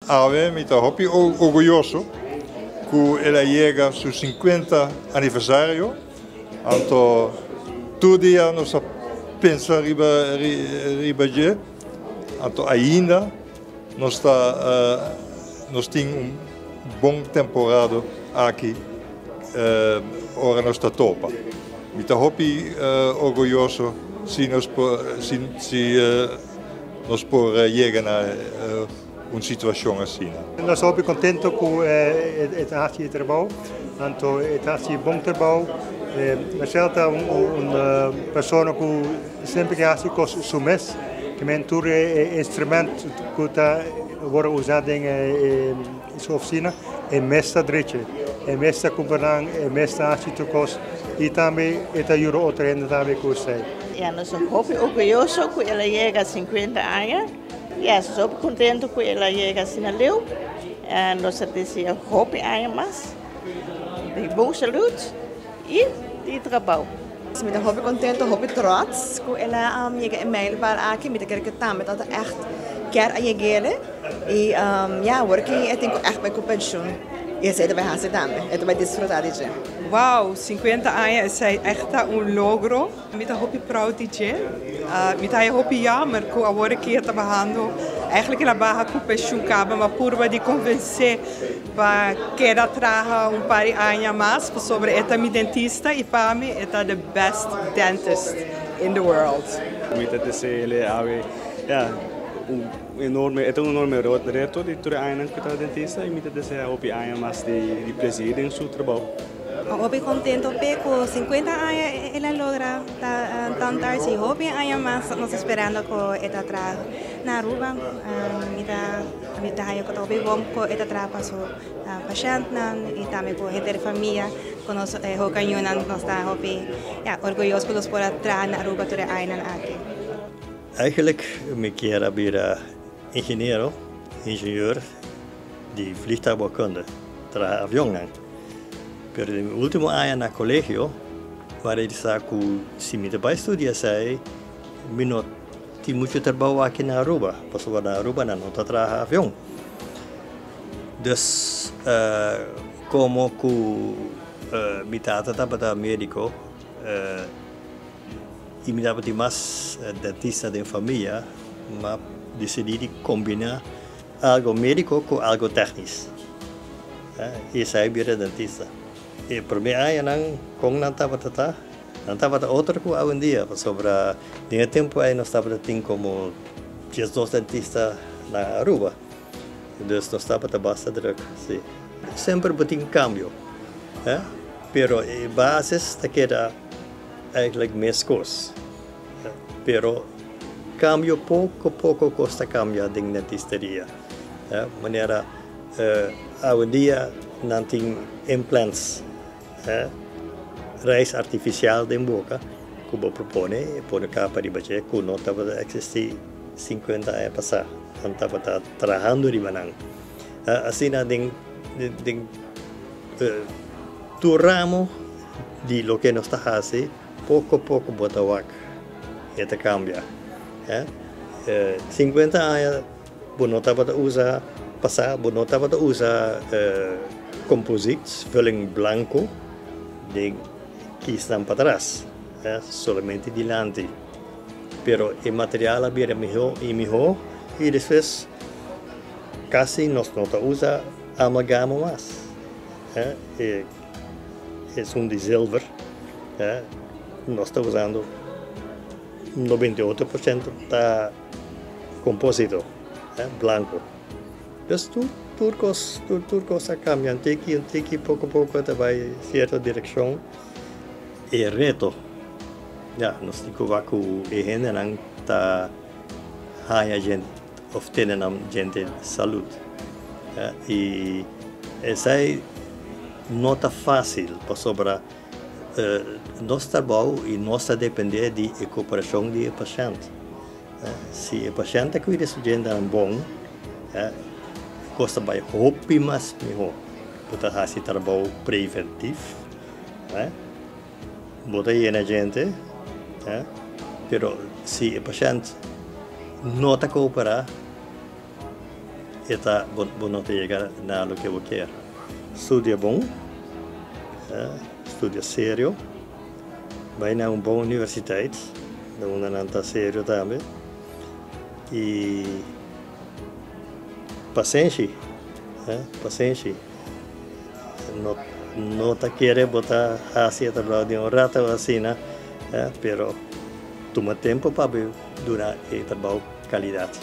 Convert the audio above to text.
Ave, me está orgulloso que ela llega a su 50 aniversario. Anto, todo dia nós pensa riba de, anto ainda nós temos bom temporada aqui, ora nós está topa. Me está orgulhoso se nós por chegar a uma situação assim. Nós estamos contentes com o hartje trabalho, então o hartje bom trabalho. Marcel é uma pessoa que sempre hartje com o mês, que mentor instrumento que está worden usado em sua oficina, é mesta direita, é mesta companhia, é mesta hartje toekomst. E também ajuda outra gente também com você. Nós somos muito orgulhosos que ela chega a 50 anos. Somos contentes que ela chega assim a Leu. Nós desejamos muito anos mais, de boa saúde e de trabalho. Ik ben heel content, heel trots. Ela chega em Mijlpaal aqui, met de também dat echt quer a chegar e working eu tenho echt bij pensioen. E esse vai fazer também, ele vai desfrutar disso. Wow, 50 anos é echt logro. Ik ben heel proud disso. Ik ben heel jammer que agora que eu trabalhando, eigenlijk na barra com pensioen caba, mas por de convencer para querer trabalhar par de anos mais sobre esta mi dentista e para mim esta the best dentist in the world. Muito de ser ele enorme reto de toda a que está dentista e muitas vezes houve mais de prazer em seu trabalho. Estou contente com 50 anos ela logra tantar se houve anos mais nós esperando que ela traga na Aruba me dá eu estou bem bom que ela traga para o paciente e também com a gente da família que nós reunimos nós está orgulhosos que nós podemos trazer na Aruba toda a anos aqui. Eigenlijk me quero virar engenheiro de vliegtuigbouwkunde, tra avião. Pero no último ano no colégio, para dizer que se me vai estudar, sei, me não tinha muito trabalho aqui na Aruba, porque na Aruba não está trabalhando avião. Dus, como que me tata estava médico, e me dava mais dentista da família, mas decidi combinar algo médico com algo técnico. E saí vira dentista. E para mim aí não estava outra coisa hoje em dia, sobre no tempo aí nós estava tendo como 12 dentistas na Aruba. Então nós estava basta druk, sim. Sempre tem cambio, pero a base está queda eigenlijk mais coisas. Pero cambio pouco custa cambiar de dentisteria. Maneira hoje em dia não tem implantes, raiz artificial de boca, que eu propone por cá para dizer que não estava existir 50 anos passado, não estava trabalhando de manang. Assim tu ramo de lo que nós está fazendo pouco bota wak, eta cambia. 50 anos, não estava usar passar, não estava usar composites, vulling blanco, de que estão para trás, somente delante. Pero o material era melhor e depois quase nós não usa amalgama mais. É de silver. Nós estamos usando 98% da compósito, branco. Então, tudo coisa cambia, tem que pouco a pouco vai em certa direção. E reto, nós temos que o gente não está a gente obtendo gente saúde. E essa não está fácil para sobrar. Nosso trabalho e nossa depender de cooperação do paciente. Se o paciente cuida de gente bom, custa vai roubar mais melhor. Pode fazer trabalho preventivo, bota aí na gente, pero se o paciente não está cooperar, eta não chega na lo que eu quero. Estudia bom, estudia sério, vai na boa universidade, onde não está sério também, e paciência, paciência. Não está querendo botar assim atrás de rata ou assim, pero toma tempo para durar e trabalho qualidade.